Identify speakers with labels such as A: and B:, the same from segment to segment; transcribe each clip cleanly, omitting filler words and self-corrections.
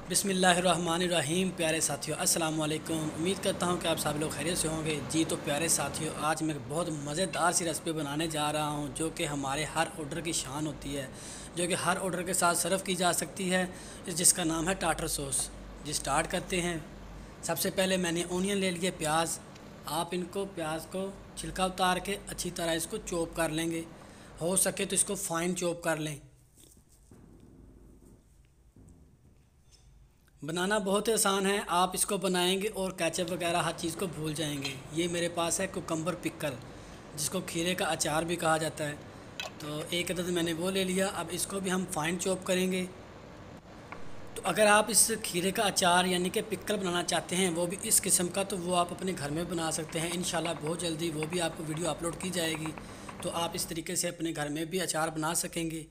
A: बिस्मिल्लाहिर्रहमानिर्रहीम। प्यारे साथियों, अस्सलाम वालेकुम। उम्मीद करता हूँ कि आप सब लोग खैरियत से होंगे। जी तो प्यारे साथियों, आज मैं बहुत मज़ेदार सी रेसिपी बनाने जा रहा हूँ जो कि हमारे हर ऑर्डर की शान होती है, जो कि हर ऑर्डर के साथ सर्व की जा सकती है, जिसका नाम है टाटर सॉस। जी स्टार्ट करते हैं। सबसे पहले मैंने ओनियन ले लिए, प्याज। आप इनको प्याज को छिलका उतार के अच्छी तरह इसको चॉप कर लेंगे। हो सके तो इसको फ़ाइन चॉप कर लें। बनाना बहुत ही आसान है, आप इसको बनाएंगे और केचप वगैरह हर चीज़ को भूल जाएंगे। ये मेरे पास है कुकम्बर पिकल, जिसको खीरे का अचार भी कहा जाता है। तो एक अदद मैंने वो ले लिया। अब इसको भी हम फाइन चॉप करेंगे। तो अगर आप इस खीरे का अचार यानी कि पिकल बनाना चाहते हैं, वो भी इस किस्म का, तो वो आप अपने घर में बना सकते हैं। इंशाल्लाह बहुत जल्दी वो भी आपको वीडियो अपलोड की जाएगी, तो आप इस तरीके से अपने घर में भी अचार बना सकेंगे।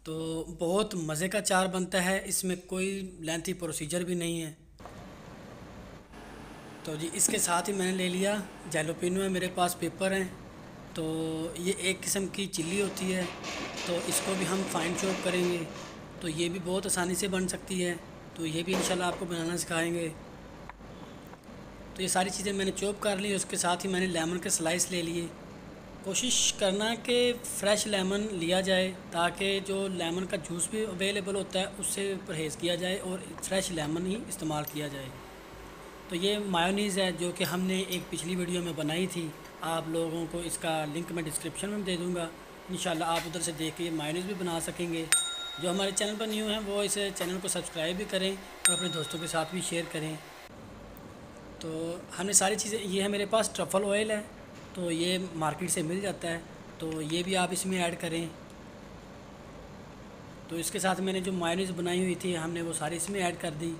A: तो बहुत मज़े का अचार बनता है, इसमें कोई लेंथी प्रोसीजर भी नहीं है। तो जी इसके साथ ही मैंने ले लिया जैलोपिनो है, मेरे पास पेपर हैं। तो ये एक किस्म की चिल्ली होती है, तो इसको भी हम फाइन चॉप करेंगे। तो ये भी बहुत आसानी से बन सकती है, तो ये भी इंशाल्लाह आपको बनाना सिखाएंगे। तो ये सारी चीज़ें मैंने चॉप कर ली। उसके साथ ही मैंने लेमन के स्लाइस ले लिए। कोशिश करना कि फ़्रेश लेमन लिया जाए, ताकि जो लेमन का जूस भी अवेलेबल होता है उससे परहेज़ किया जाए और फ्रेश लेमन ही इस्तेमाल किया जाए। तो ये मायोनीज़ है जो कि हमने एक पिछली वीडियो में बनाई थी। आप लोगों को इसका लिंक मैं डिस्क्रिप्शन में दे दूँगा। इंशाल्लाह आप उधर से देख के ये मायोनीज़ भी बना सकेंगे। जो हमारे चैनल पर न्यू हैं वो इस चैनल को सब्सक्राइब भी करें और अपने दोस्तों के साथ भी शेयर करें। तो हमने सारी चीज़ें, ये है मेरे पास ट्रफ़ल ऑयल है, तो ये मार्केट से मिल जाता है, तो ये भी आप इसमें ऐड करें। तो इसके साथ मैंने जो मायोनीज़ बनाई हुई थी हमने वो सारी इसमें ऐड कर दी।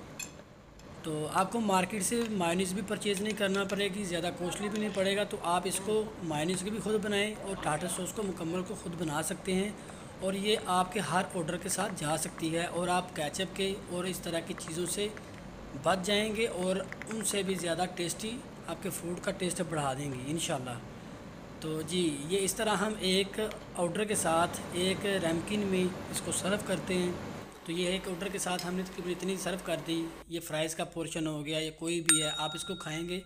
A: तो आपको मार्केट से मायोनीज़ भी परचेज़ नहीं करना पड़ेगी, ज़्यादा कॉस्टली भी नहीं पड़ेगा। तो आप इसको मायोनीज़ को भी खुद बनाएं और टाटर सॉस को मुकम्मल को खुद बना सकते हैं, और ये आपके हर ऑर्डर के साथ जा सकती है, और आप केचप के और इस तरह की चीज़ों से बच जाएंगे और उनसे भी ज़्यादा टेस्टी आपके फूड का टेस्ट बढ़ा देंगी इंशाल्लाह। तो जी ये इस तरह हम एक ऑर्डर के साथ एक रैमकिन में इसको सर्व करते हैं। तो ये एक ऑर्डर के साथ हमने तकरीबन इतनी सर्व कर दी। ये फ्राइज़ का पोर्शन हो गया, या कोई भी है, आप इसको खाएंगे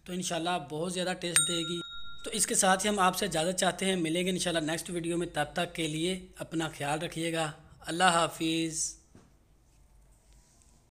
A: तो इंशाल्लाह बहुत ज़्यादा टेस्ट देगी। तो इसके साथ ही हम आपसे इजाज़त चाहते हैं, मिलेंगे इंशाल्लाह नेक्स्ट वीडियो में। तब तक के लिए अपना ख्याल रखिएगा। अल्लाह हाफिज़।